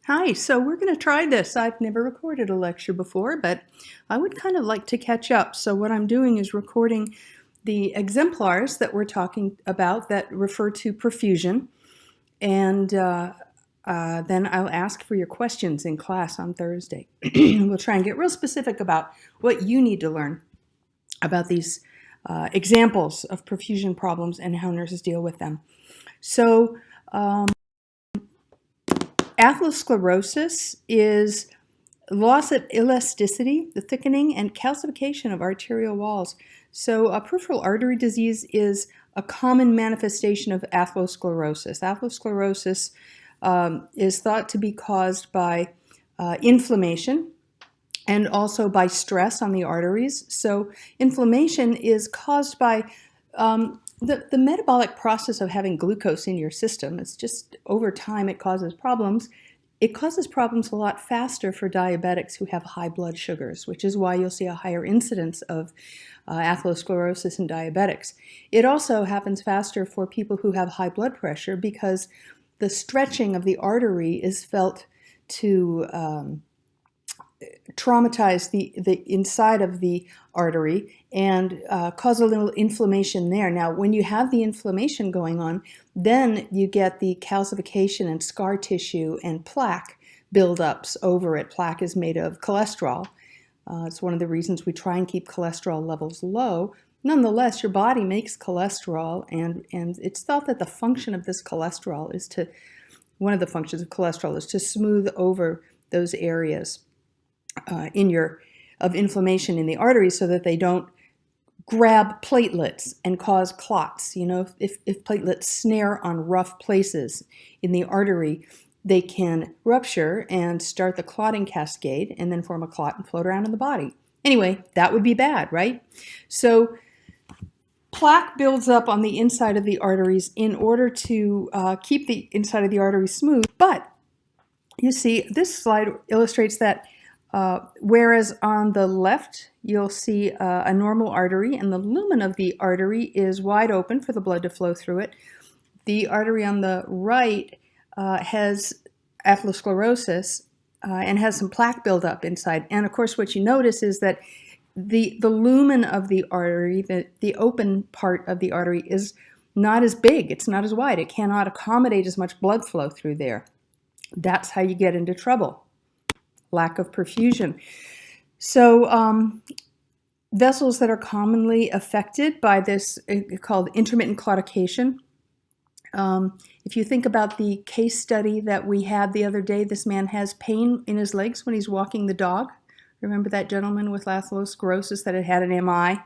Hi, so we're going to try this. I've never recorded a lecture before, but I would kind of like to catch up. So what I'm doing is recording the exemplars that we're talking about that refer to perfusion, and then I'll ask for your questions in class on Thursday. We'll try and get real specific about what you need to learn about these examples of perfusion problems and how nurses deal with them. So atherosclerosis is loss of elasticity, the thickening and calcification of arterial walls. So peripheral artery disease is a common manifestation of atherosclerosis. Atherosclerosis is thought to be caused by inflammation and also by stress on the arteries. So inflammation is caused by the metabolic process of having glucose in your system. It's just over time it causes problems. It causes problems a lot faster for diabetics who have high blood sugars, which is why you'll see a higher incidence of atherosclerosis in diabetics. It also happens faster for people who have high blood pressure because the stretching of the artery is felt to traumatize the inside of the artery and cause a little inflammation there. Now, when you have the inflammation going on, then you get the calcification and scar tissue and plaque buildups over it. Plaque is made of cholesterol. It's one of the reasons we try and keep cholesterol levels low. Nonetheless, your body makes cholesterol, and it's thought that the function of this cholesterol is to, one of the functions of cholesterol is to smooth over those areas of inflammation in the arteries so that they don't grab platelets and cause clots. You know, if platelets snare on rough places in the artery, they can rupture and start the clotting cascade and then form a clot and float around in the body. Anyway, that would be bad, right? So plaque builds up on the inside of the arteries in order to keep the inside of the artery smooth. But you see, this slide illustrates that whereas on the left, you'll see a normal artery, and the lumen of the artery is wide open for the blood to flow through it. The artery on the right has atherosclerosis and has some plaque buildup inside. And of course, what you notice is that the lumen of the artery, the open part of the artery, is not as big. It's not as wide. It cannot accommodate as much blood flow through there. That's how you get into trouble. Lack of perfusion. So vessels that are commonly affected by this called intermittent claudication. If you think about the case study that we had the other day, this man has pain in his legs when he's walking the dog. Remember that gentleman with atherosclerosis that had an MI?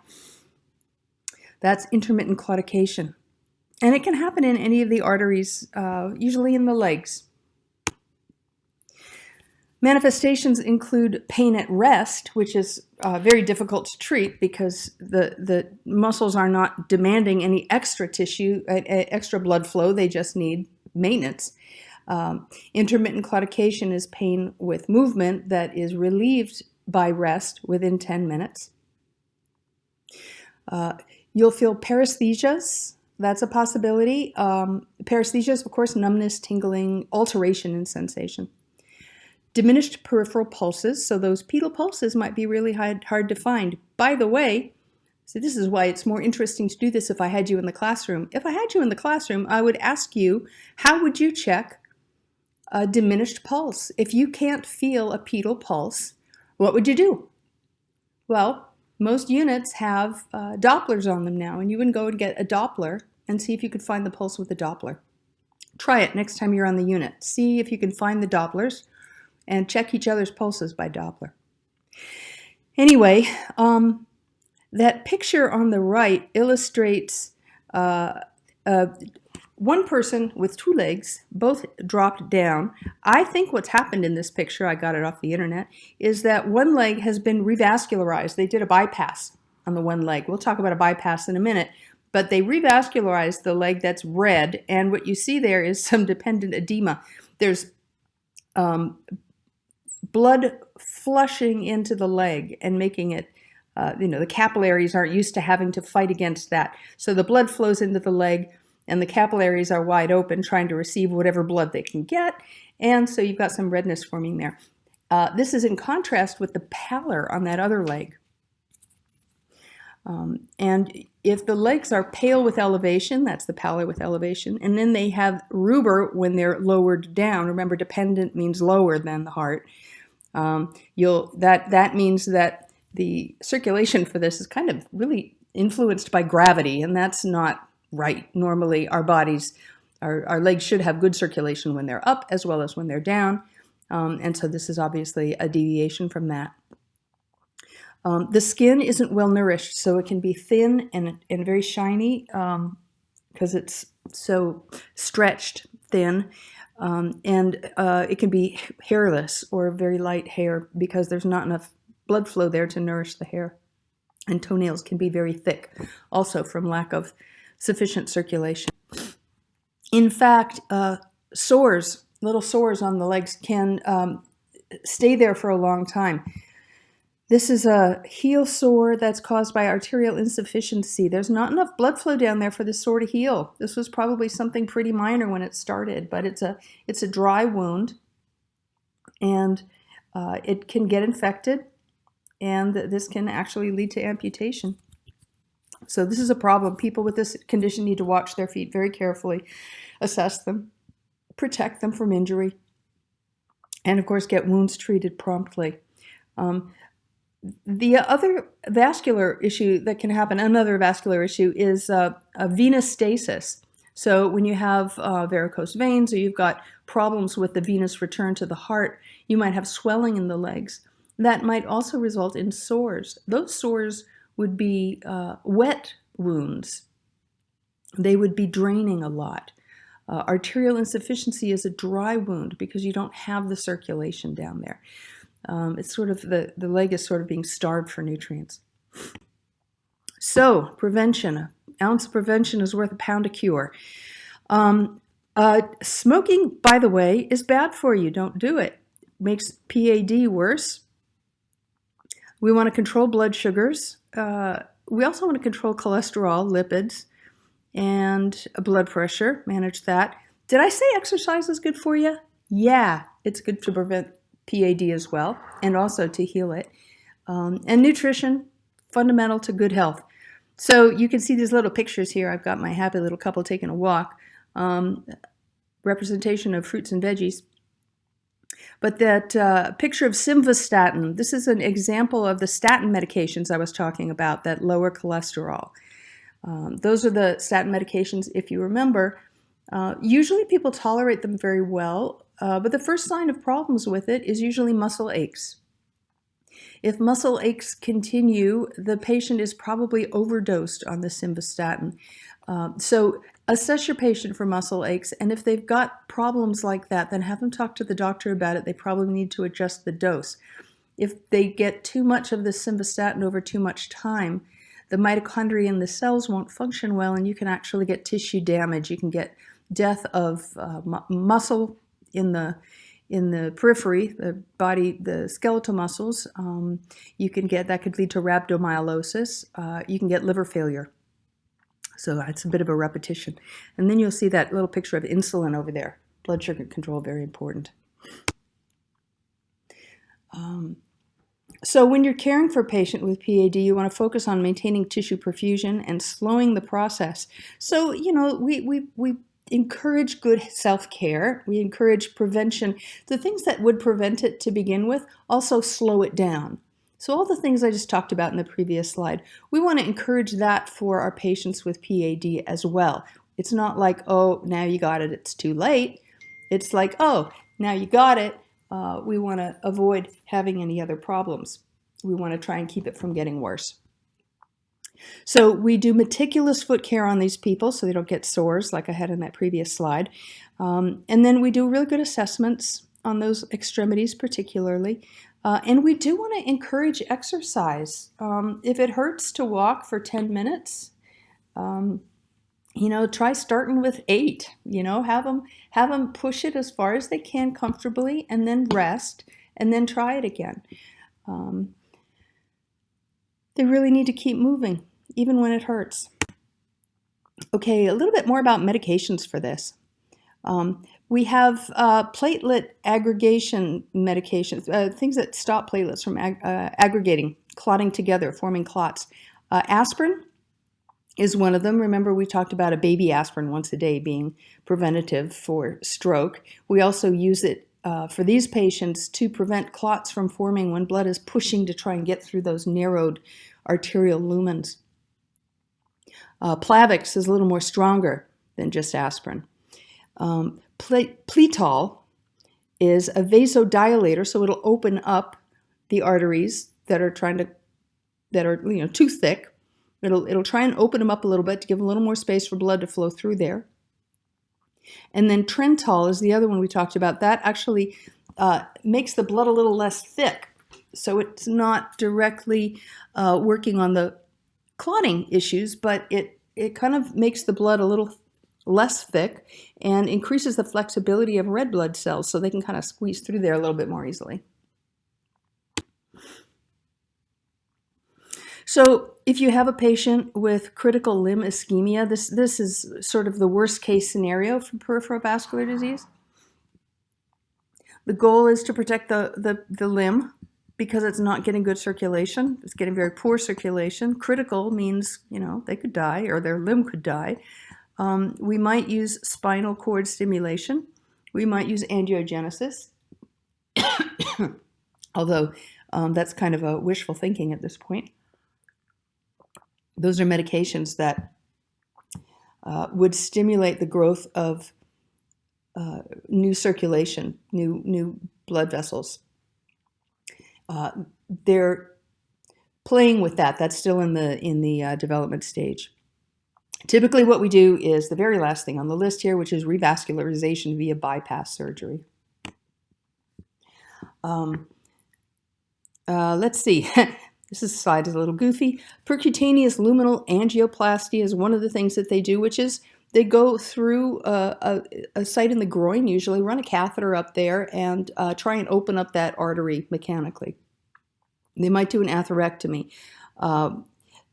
That's intermittent claudication. And it can happen in any of the arteries, usually in the legs. Manifestations include pain at rest, which is very difficult to treat because the muscles are not demanding any extra tissue, extra blood flow. They just need maintenance. Intermittent claudication is pain with movement that is relieved by rest within 10 minutes. You'll feel paresthesias. That's a possibility. Paresthesia is, of course, numbness, tingling, alteration in sensation. Diminished peripheral pulses, so those pedal pulses might be really hard to find. By the way, so this is why it's more interesting to do this if I had you in the classroom. If I had you in the classroom, I would ask you, how would you check a diminished pulse? If you can't feel a pedal pulse, what would you do? Well, most units have Dopplers on them now, and you would go and get a Doppler and see if you could find the pulse with a Doppler. Try it next time you're on the unit. See if you can find the Dopplers and check each other's pulses by Doppler. Anyway, that picture on the right illustrates one person with two legs, both dropped down. I think what's happened in this picture, I got it off the internet, is that one leg has been revascularized. They did a bypass on the one leg. We'll talk about a bypass in a minute. But they revascularized the leg that's red, and what you see there is some dependent edema. There's blood flushing into the leg and making it, the capillaries aren't used to having to fight against that. So the blood flows into the leg and the capillaries are wide open trying to receive whatever blood they can get. And so you've got some redness forming there. This is in contrast with the pallor on that other leg. And if the legs are pale with elevation, that's the pallor with elevation, and then they have rubor when they're lowered down. Remember, dependent means lower than the heart. That means that the circulation for this is kind of really influenced by gravity, and that's not right. Normally, our legs should have good circulation when they're up as well as when they're down, and so this is obviously a deviation from that. The skin isn't well nourished, so it can be thin and very shiny because it's so stretched thin. And it can be hairless or very light hair because there's not enough blood flow there to nourish the hair. And toenails can be very thick, also from lack of sufficient circulation. In fact, little sores on the legs can stay there for a long time. This is a heel sore that's caused by arterial insufficiency. There's not enough blood flow down there for this sore to heal. This was probably something pretty minor when it started, but it's a dry wound, and it can get infected, and this can actually lead to amputation. So this is a problem. People with this condition need to watch their feet very carefully, assess them, protect them from injury, and of course get wounds treated promptly. The other vascular issue that can happen, another vascular issue, is a venous stasis. So when you have varicose veins or you've got problems with the venous return to the heart, you might have swelling in the legs. That might also result in sores. Those sores would be wet wounds. They would be draining a lot. Arterial insufficiency is a dry wound because you don't have the circulation down there. It's sort of the leg is sort of being starved for nutrients. So prevention, an ounce of prevention is worth a pound of cure. Smoking, by the way, is bad for you. Don't do it. Makes PAD worse. We want to control blood sugars. We also want to control cholesterol, lipids, and blood pressure. Manage that. Did I say exercise is good for you? Yeah, it's good to prevent PAD as well, and also to heal it. And nutrition, fundamental to good health. So you can see these little pictures here. I've got my happy little couple taking a walk. Representation of fruits and veggies. But that picture of simvastatin, this is an example of the statin medications I was talking about that lower cholesterol. Those are the statin medications, if you remember. Usually people tolerate them very well. But the first sign of problems with it is usually muscle aches. If muscle aches continue, the patient is probably overdosed on the simvastatin. So assess your patient for muscle aches, and if they've got problems like that, then have them talk to the doctor about it. They probably need to adjust the dose. If they get too much of the simvastatin over too much time, the mitochondria in the cells won't function well, and you can actually get tissue damage. You can get death of muscle in the periphery, the body, the skeletal muscles. You can get, that could lead to rhabdomyolysis. You can get liver failure. So that's a bit of a repetition. And then you'll see that little picture of insulin over there. Blood sugar control, very important. So when you're caring for a patient with PAD, you want to focus on maintaining tissue perfusion and slowing the process. So, we encourage good self-care. We encourage prevention. The things that would prevent it to begin with also slow it down. So all the things I just talked about in the previous slide, we want to encourage that for our patients with PAD as well. It's not like, oh, now you got it, it's too late. It's like, oh, now you got it. We want to avoid having any other problems. We want to try and keep it from getting worse. So we do meticulous foot care on these people so they don't get sores like I had in that previous slide. And then we do really good assessments on those extremities particularly. And we do want to encourage exercise. If it hurts to walk for 10 minutes, try starting with 8. Have them push it as far as they can comfortably and then rest and then try it again. They really need to keep moving, even when it hurts. Okay, a little bit more about medications for this. We have platelet aggregation medications, things that stop platelets from aggregating, clotting together, forming clots. Aspirin is one of them. Remember, we talked about a baby aspirin once a day being preventative for stroke. We also use it for these patients to prevent clots from forming when blood is pushing to try and get through those narrowed arterial lumens. Plavix is a little more stronger than just aspirin. Pletol is a vasodilator, so it'll open up the arteries that are too thick. It'll try and open them up a little bit to give a little more space for blood to flow through there. And then Trental is the other one we talked about. That actually makes the blood a little less thick, so it's not directly working on the clotting issues, but it kind of makes the blood a little less thick and increases the flexibility of red blood cells so they can kind of squeeze through there a little bit more easily. So if you have a patient with critical limb ischemia, this is sort of the worst case scenario for peripheral vascular disease. The goal is to protect the limb because it's not getting good circulation. It's getting very poor circulation. Critical means, they could die or their limb could die. We might use spinal cord stimulation. We might use angiogenesis, although that's kind of a wishful thinking at this point. Those are medications that would stimulate the growth of new circulation, new blood vessels. They're playing with that. That's still in the development stage. Typically what we do is the very last thing on the list here, which is revascularization via bypass surgery. Let's see. This slide is a little goofy. Percutaneous luminal angioplasty is one of the things that they do, which is they go through a site in the groin, usually run a catheter up there and try and open up that artery mechanically. They might do an atherectomy.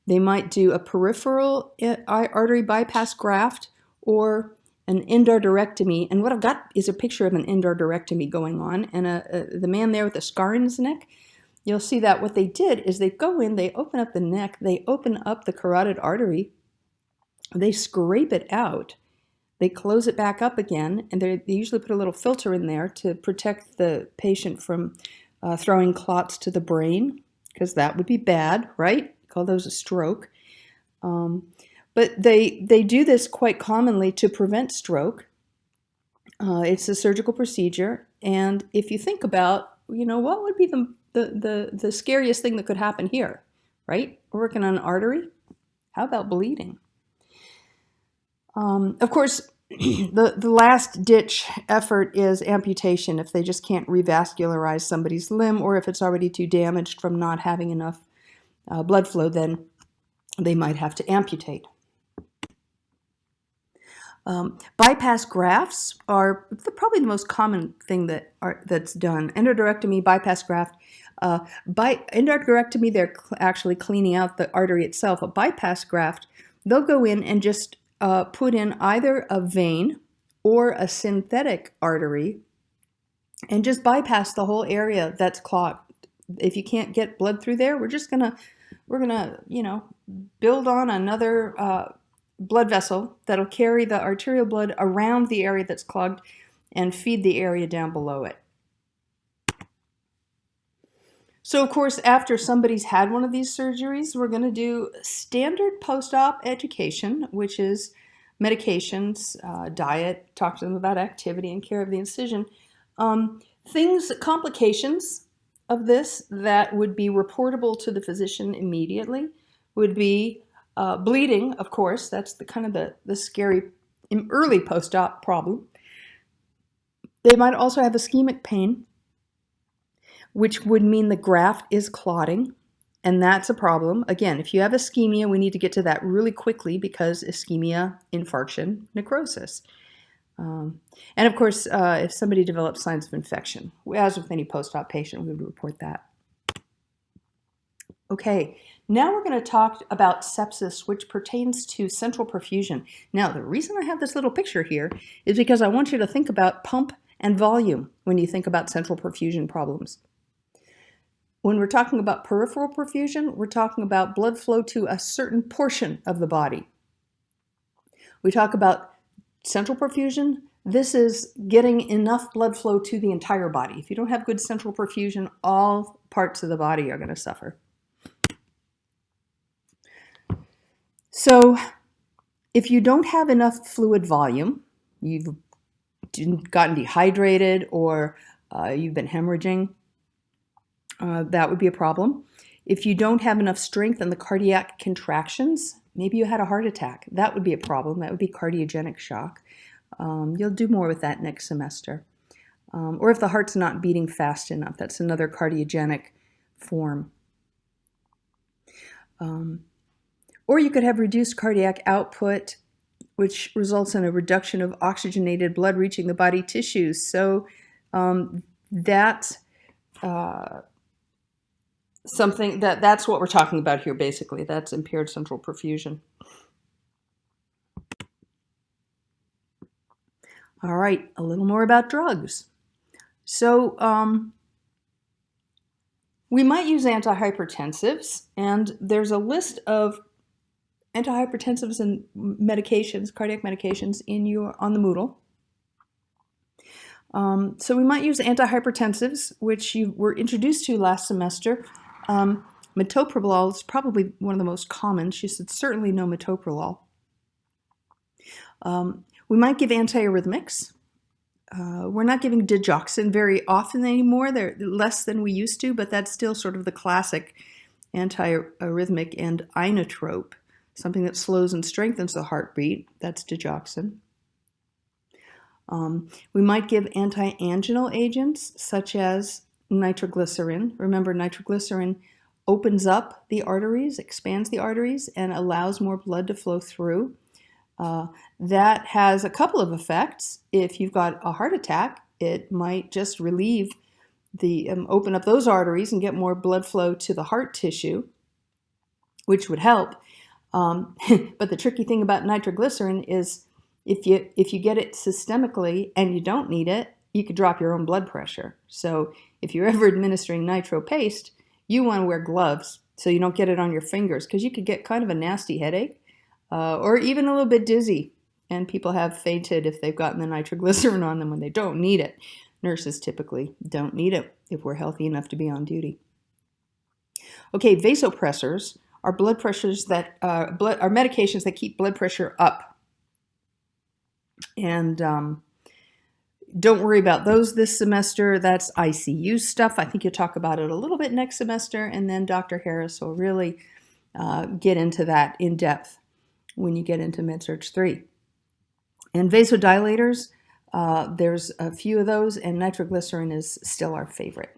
They might do a peripheral artery bypass graft or an endarterectomy. And what I've got is a picture of an endarterectomy going on. And the man there with the scar in his neck, you'll see that what they did is they go in, they open up the neck, they open up the carotid artery, they scrape it out, they close it back up again, and they usually put a little filter in there to protect the patient from throwing clots to the brain, because that would be bad, right? Call those a stroke. But they do this quite commonly to prevent stroke. It's a surgical procedure, and if you think about, what would be the scariest thing that could happen here, right? We're working on an artery. How about bleeding? Of course, the last ditch effort is amputation if they just can't revascularize somebody's limb, or if it's already too damaged from not having enough blood flow, then they might have to amputate. Bypass grafts are probably the most common thing that's done. Endarterectomy, bypass graft. Endarterectomy, they're actually cleaning out the artery itself. A bypass graft, they'll go in and just put in either a vein or a synthetic artery and just bypass the whole area that's clogged. If you can't get blood through there, we're gonna build on another blood vessel that'll carry the arterial blood around the area that's clogged and feed the area down below it. So, of course, after somebody's had one of these surgeries, we're going to do standard post-op education, which is medications, diet, talk to them about activity and care of the incision. Complications of this that would be reportable to the physician immediately would be bleeding, of course. That's the scary early post-op problem. They might also have ischemic pain, which would mean the graft is clotting, and that's a problem. Again, if you have ischemia, we need to get to that really quickly because ischemia, infarction, necrosis. And of course, if somebody develops signs of infection, as with any post-op patient, we would report that. Okay, now we're going to talk about sepsis, which pertains to central perfusion. Now, the reason I have this little picture here is because I want you to think about pump and volume when you think about central perfusion problems. When we're talking about peripheral perfusion, we're talking about blood flow to a certain portion of the body. We talk about central perfusion. This is getting enough blood flow to the entire body. If you don't have good central perfusion, all parts of the body are going to suffer. So if you don't have enough fluid volume, you've gotten dehydrated or you've been hemorrhaging, that would be a problem. If you don't have enough strength in the cardiac contractions, maybe you had a heart attack, that would be a problem. That would be cardiogenic shock. You'll do more with that next semester. Or if the heart's not beating fast enough, that's another cardiogenic form. Or you could have reduced cardiac output, which results in a reduction of oxygenated blood reaching the body tissues. So that's something that's what we're talking about here, basically. That's impaired central perfusion. All right, a little more about drugs. So we might use antihypertensives, and there's a list of antihypertensives and medications, cardiac medications, on the Moodle. So we might use antihypertensives, which you were introduced to last semester. Metoprolol is probably one of the most common. She said certainly no metoprolol. We might give antiarrhythmics. We're not giving digoxin very often anymore. They're less than we used to, but that's still sort of the classic antiarrhythmic, and inotrope, something that slows and strengthens the heartbeat. That's digoxin. We might give anti-anginal agents such as nitroglycerin. Remember, nitroglycerin opens up the arteries, expands the arteries, and allows more blood to flow through. That has a couple of effects. If you've got a heart attack, it might just relieve open up those arteries and get more blood flow to the heart tissue, which would help. But the tricky thing about nitroglycerin is if you get it systemically and you don't need it, you could drop your own blood pressure. So if you're ever administering nitro paste, you want to wear gloves so you don't get it on your fingers, because you could get kind of a nasty headache or even a little bit dizzy. And people have fainted if they've gotten the nitroglycerin on them when they don't need it. Nurses typically don't need it if we're healthy enough to be on duty. Okay, vasopressors are blood pressures that are medications that keep blood pressure up. And don't worry about those this semester. That's ICU stuff. I think you'll talk about it a little bit next semester, and then Dr. Harris will really get into that in depth when you get into MedSurg 3. And vasodilators, there's a few of those, and nitroglycerin is still our favorite.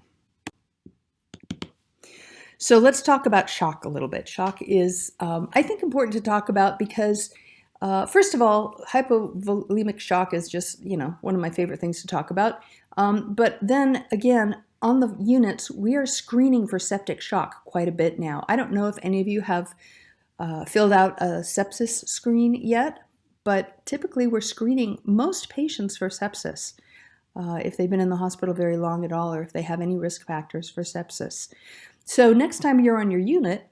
So let's talk about shock a little bit. Shock is, I think, important to talk about because, first of all, hypovolemic shock is just, one of my favorite things to talk about. But then again, on the units, we are screening for septic shock quite a bit now. I don't know if any of you have filled out a sepsis screen yet, but typically we're screening most patients for sepsis if they've been in the hospital very long at all, or if they have any risk factors for sepsis. So next time you're on your unit,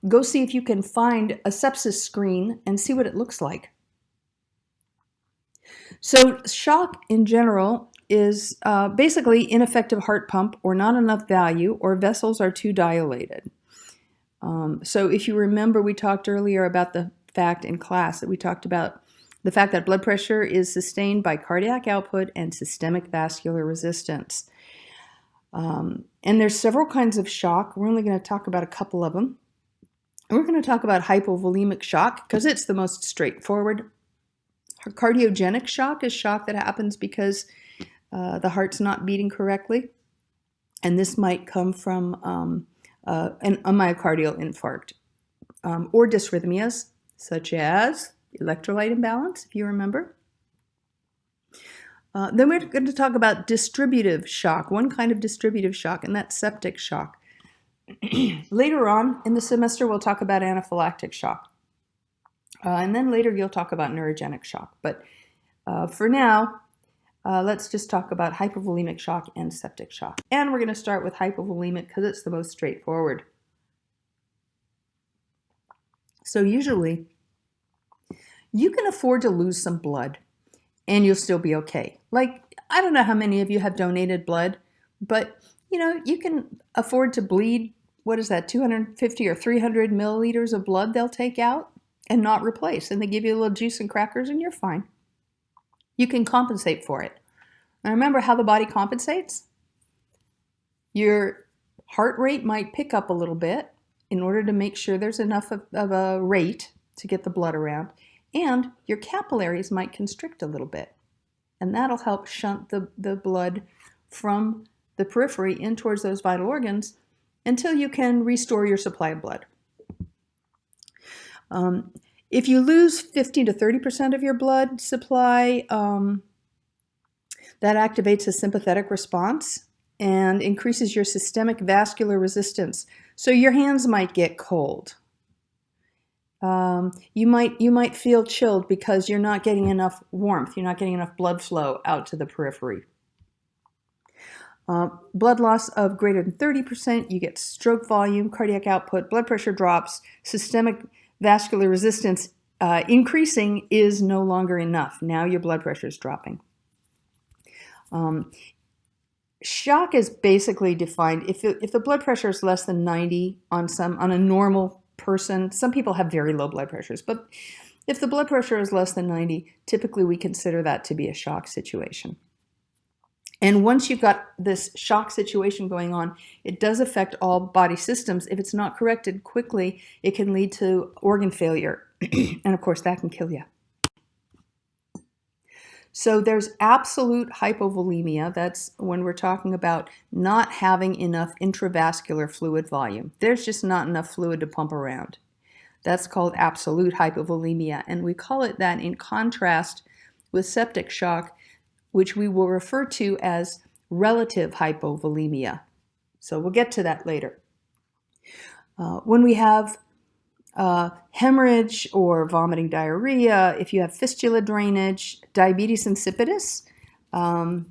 go see if you can find a sepsis screen and see what it looks like. So shock in general is basically ineffective heart pump or not enough value, or vessels are too dilated. So if you remember, we talked earlier about the fact in class that we talked about the fact that blood pressure is sustained by cardiac output and systemic vascular resistance. And there's several kinds of shock. We're only going to talk about a couple of them. And we're going to talk about hypovolemic shock because it's the most straightforward. Cardiogenic shock is shock that happens because the heart's not beating correctly. And this might come from a myocardial infarct or dysrhythmias, such as electrolyte imbalance, if you remember. Then we're going to talk about distributive shock, one kind of distributive shock, and that's septic shock. Later on in the semester, we'll talk about anaphylactic shock. And then later you'll talk about neurogenic shock. But for now, let's just talk about hypovolemic shock and septic shock. And we're going to start with hypovolemic because it's the most straightforward. So usually, you can afford to lose some blood and you'll still be okay. Like, I don't know how many of you have donated blood, but you can afford to bleed, what is that, 250 or 300 milliliters of blood they'll take out and not replace. And they give you a little juice and crackers and you're fine. You can compensate for it. And remember how the body compensates? Your heart rate might pick up a little bit in order to make sure there's enough of a rate to get the blood around. And your capillaries might constrict a little bit. And that'll help shunt the blood from the periphery in towards those vital organs until you can restore your supply of blood. If you lose 50 to 30% of your blood supply, that activates a sympathetic response and increases your systemic vascular resistance. So your hands might get cold. You might feel chilled because you're not getting enough warmth. You're not getting enough blood flow out to the periphery. Blood loss of greater than 30%, you get stroke volume, cardiac output, blood pressure drops, systemic vascular resistance increasing is no longer enough. Now your blood pressure is dropping. Shock is basically defined if the blood pressure is less than 90 on a normal person. Some people have very low blood pressures, but if the blood pressure is less than 90, typically we consider that to be a shock situation. And once you've got this shock situation going on, it does affect all body systems. If it's not corrected quickly, it can lead to organ failure. And of course, that can kill you. So there's absolute hypovolemia. That's when we're talking about not having enough intravascular fluid volume. There's just not enough fluid to pump around. That's called absolute hypovolemia. And we call it that in contrast with septic shock, which we will refer to as relative hypovolemia. So we'll get to that later. When we have hemorrhage or vomiting diarrhea, if you have fistula drainage, diabetes insipidus,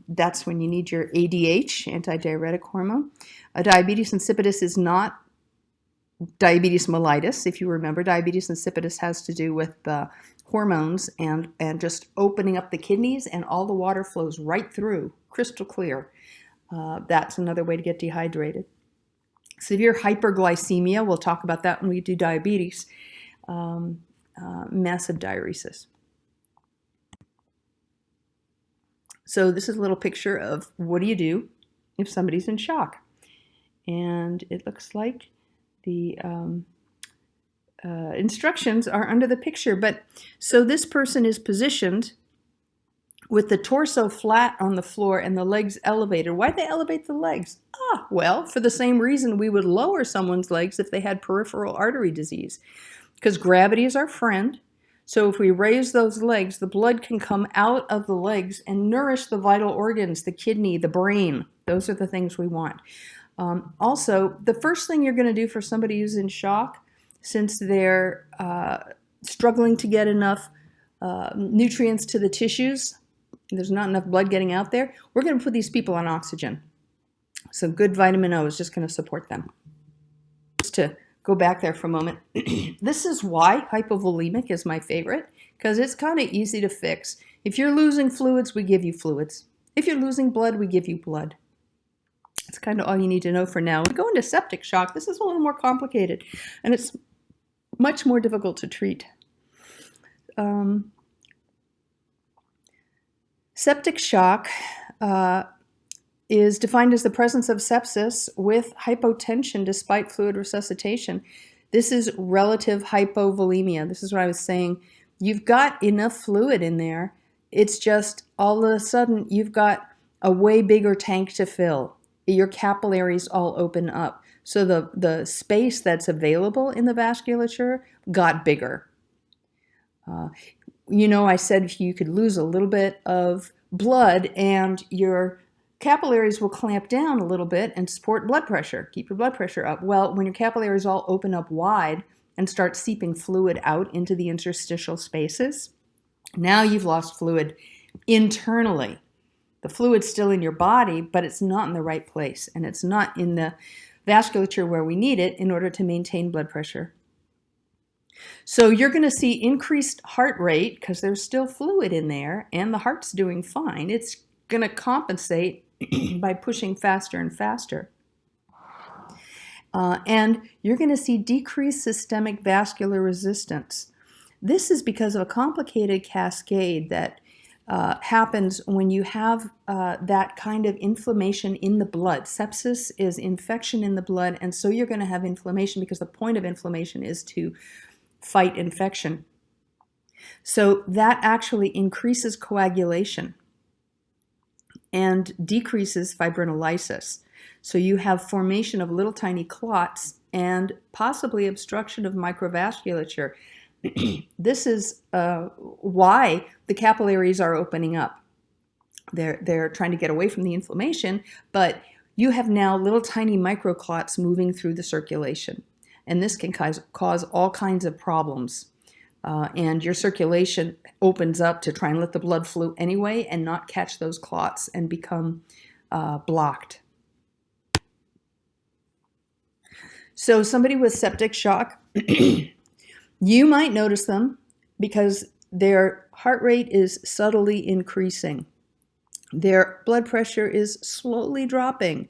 that's when you need your ADH, antidiuretic hormone. Diabetes insipidus is not diabetes mellitus. If you remember, diabetes insipidus has to do with the hormones and just opening up the kidneys and all the water flows right through, crystal clear. That's another way to get dehydrated. Severe hyperglycemia, we'll talk about that when we do diabetes. Massive diuresis. So this is a little picture of what do you do if somebody's in shock. And it looks like the instructions are under the picture. But so this person is positioned with the torso flat on the floor and the legs elevated. Why'd they elevate the legs? Well, for the same reason we would lower someone's legs if they had peripheral artery disease, because gravity is our friend. So if we raise those legs, the blood can come out of the legs and nourish the vital organs, the kidney, the brain. Those are the things we want. Also, the first thing you're going to do for somebody who's in shock, since they're struggling to get enough nutrients to the tissues, there's not enough blood getting out there, we're going to put these people on oxygen. So good vitamin O is just going to support them. Just to go back there for a moment, this is why hypovolemic is my favorite, because it's kind of easy to fix. If you're losing fluids, we give you fluids. If you're losing blood, we give you blood. It's kind of all you need to know for now. We go into septic shock. This is a little more complicated, and it's much more difficult to treat. Septic shock is defined as the presence of sepsis with hypotension despite fluid resuscitation. This is relative hypovolemia. This is what I was saying. You've got enough fluid in there. It's just all of a sudden you've got a way bigger tank to fill. Your capillaries all open up. So the space that's available in the vasculature got bigger. I said you could lose a little bit of blood and your capillaries will clamp down a little bit and support blood pressure, keep your blood pressure up. Well, when your capillaries all open up wide and start seeping fluid out into the interstitial spaces, now you've lost fluid internally. The fluid's still in your body, but it's not in the right place, and it's not in the vasculature where we need it in order to maintain blood pressure. So you're going to see increased heart rate because there's still fluid in there and the heart's doing fine. It's going to compensate by pushing faster and faster. And you're going to see decreased systemic vascular resistance. This is because of a complicated cascade that happens when you have that kind of inflammation in the blood. Sepsis is infection in the blood, and so you're going to have inflammation because the point of inflammation is to fight infection. So that actually increases coagulation and decreases fibrinolysis. So you have formation of little tiny clots and possibly obstruction of microvasculature. This is why the capillaries are opening up. They're trying to get away from the inflammation, but you have now little tiny microclots moving through the circulation. And this can cause all kinds of problems. And your circulation opens up to try and let the blood flow anyway and not catch those clots and become blocked. So somebody with septic shock, you might notice them because their heart rate is subtly increasing. Their blood pressure is slowly dropping.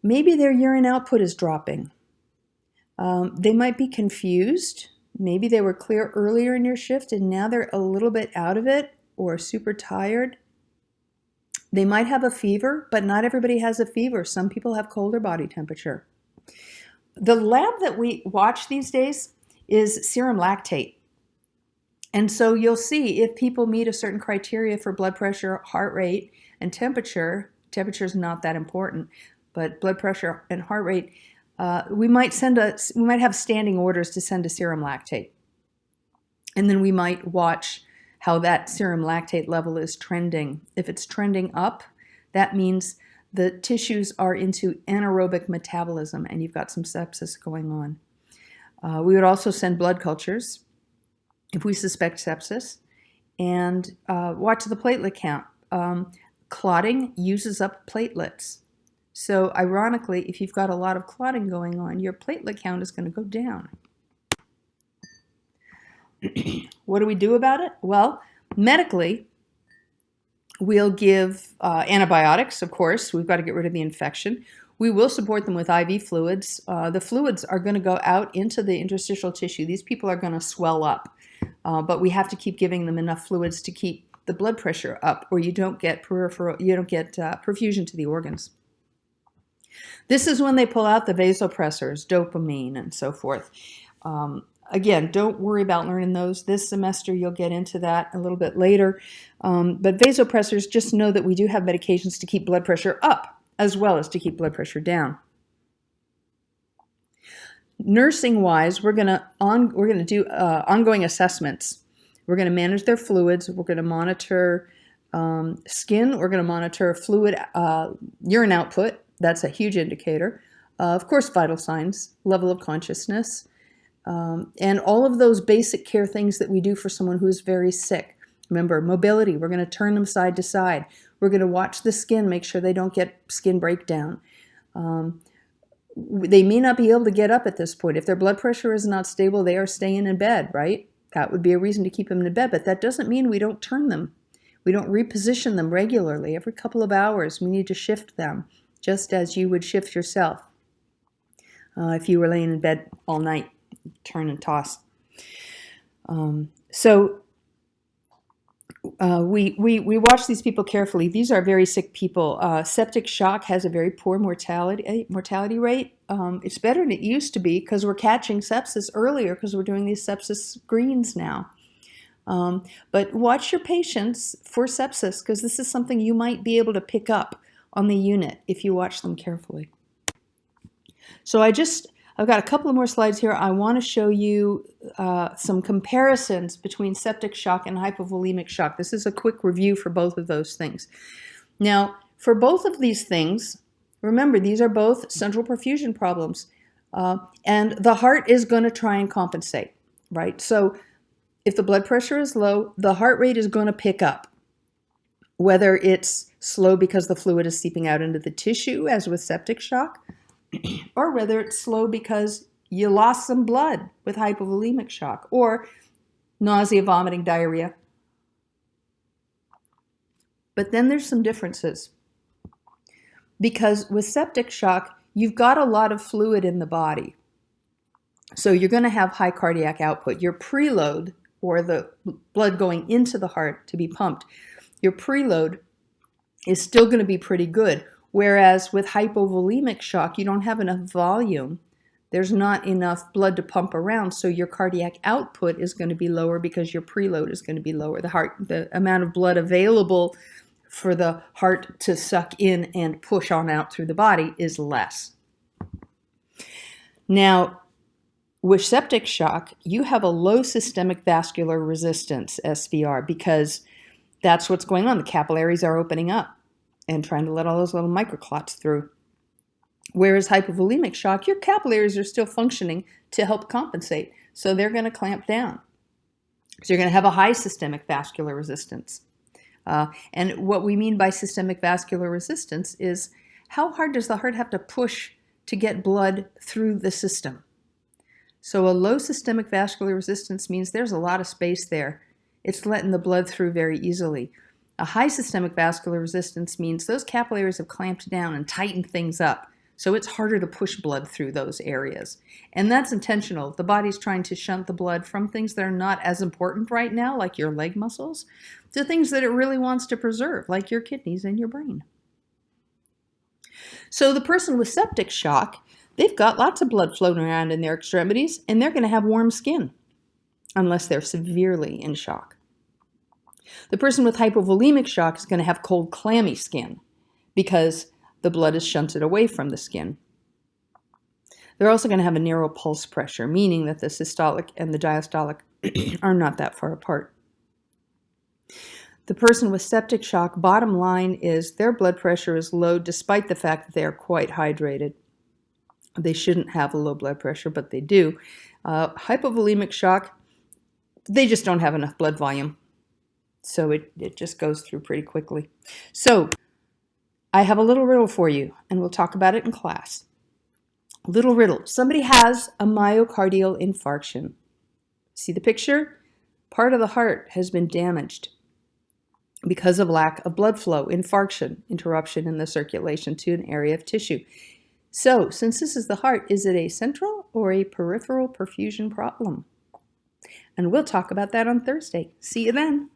Maybe their urine output is dropping. They might be confused. Maybe they were clear earlier in your shift and now they're a little bit out of it or super tired. They might have a fever, but not everybody has a fever. Some people have colder body temperature. The lab that we watch these days is serum lactate. And so you'll see if people meet a certain criteria for blood pressure, heart rate, and temperature is not that important, but blood pressure and heart rate, we might have standing orders to send a serum lactate. And then we might watch how that serum lactate level is trending. If it's trending up, that means the tissues are into anaerobic metabolism and you've got some sepsis going on. We would also send blood cultures if we suspect sepsis and watch the platelet count. Clotting uses up platelets. So ironically, if you've got a lot of clotting going on, your platelet count is going to go down. What do we do about it? Well, medically, we'll give antibiotics, of course. We've got to get rid of the infection. We will support them with IV fluids. The fluids are going to go out into the interstitial tissue. These people are going to swell up, but we have to keep giving them enough fluids to keep the blood pressure up, or you don't get perfusion to the organs. This is when they pull out the vasopressors, dopamine, and so forth. Again, don't worry about learning those this semester. You'll get into that a little bit later. But vasopressors, just know that we do have medications to keep blood pressure up as well as to keep blood pressure down. Nursing-wise, we're going to do ongoing assessments. We're going to manage their fluids. We're going to monitor skin. We're going to monitor fluid urine output. That's a huge indicator. Of course, vital signs, level of consciousness, and all of those basic care things that we do for someone who's very sick. Remember, mobility, we're going to turn them side to side. We're going to watch the skin, make sure they don't get skin breakdown. They may not be able to get up at this point. If their blood pressure is not stable, they are staying in bed, right? That would be a reason to keep them in bed, but that doesn't mean we don't turn them. We don't reposition them regularly. Every couple of hours, we need to shift them, just as you would shift yourself if you were laying in bed all night, turn and toss. We watch these people carefully. These are very sick people. Septic shock has a very poor mortality rate. It's better than it used to be because we're catching sepsis earlier because we're doing these sepsis screens now. But watch your patients for sepsis because this is something you might be able to pick up on the unit if you watch them carefully. So I've got a couple of more slides here. I want to show you some comparisons between septic shock and hypovolemic shock. This is a quick review for both of those things. Now, for both of these things, remember, these are both central perfusion problems. And the heart is going to try and compensate, right? So if the blood pressure is low, the heart rate is going to pick up. Whether it's slow because the fluid is seeping out into the tissue, as with septic shock, or whether it's slow because you lost some blood with hypovolemic shock, or nausea, vomiting, diarrhea. But then there's some differences. Because with septic shock, you've got a lot of fluid in the body. So you're going to have high cardiac output. Your preload, or the blood going into the heart to be pumped, your preload is still going to be pretty good. Whereas with hypovolemic shock, you don't have enough volume. There's not enough blood to pump around, so your cardiac output is going to be lower because your preload is going to be lower. The amount of blood available for the heart to suck in and push on out through the body is less. Now, with septic shock, you have a low systemic vascular resistance, SVR, because that's what's going on. The capillaries are opening up and trying to let all those little microclots through. Whereas hypovolemic shock, your capillaries are still functioning to help compensate, so they're going to clamp down. So you're going to have a high systemic vascular resistance. And what we mean by systemic vascular resistance is how hard does the heart have to push to get blood through the system? So a low systemic vascular resistance means there's a lot of space there. It's letting the blood through very easily. A high systemic vascular resistance means those capillaries have clamped down and tightened things up. So it's harder to push blood through those areas. And that's intentional. The body's trying to shunt the blood from things that are not as important right now, like your leg muscles, to things that it really wants to preserve, like your kidneys and your brain. So the person with septic shock, they've got lots of blood floating around in their extremities, and they're going to have warm skin, unless they're severely in shock. The person with hypovolemic shock is going to have cold, clammy skin because the blood is shunted away from the skin. They're also going to have a narrow pulse pressure, meaning that the systolic and the diastolic are not that far apart. The person with septic shock, bottom line is their blood pressure is low despite the fact that they are quite hydrated. They shouldn't have a low blood pressure, but they do. Hypovolemic shock, they just don't have enough blood volume. So it just goes through pretty quickly. So I have a little riddle for you, and we'll talk about it in class. Little riddle. Somebody has a myocardial infarction. See the picture? Part of the heart has been damaged because of lack of blood flow, infarction, interruption in the circulation to an area of tissue. So, since this is the heart, is it a central or a peripheral perfusion problem? And we'll talk about that on Thursday. See you then.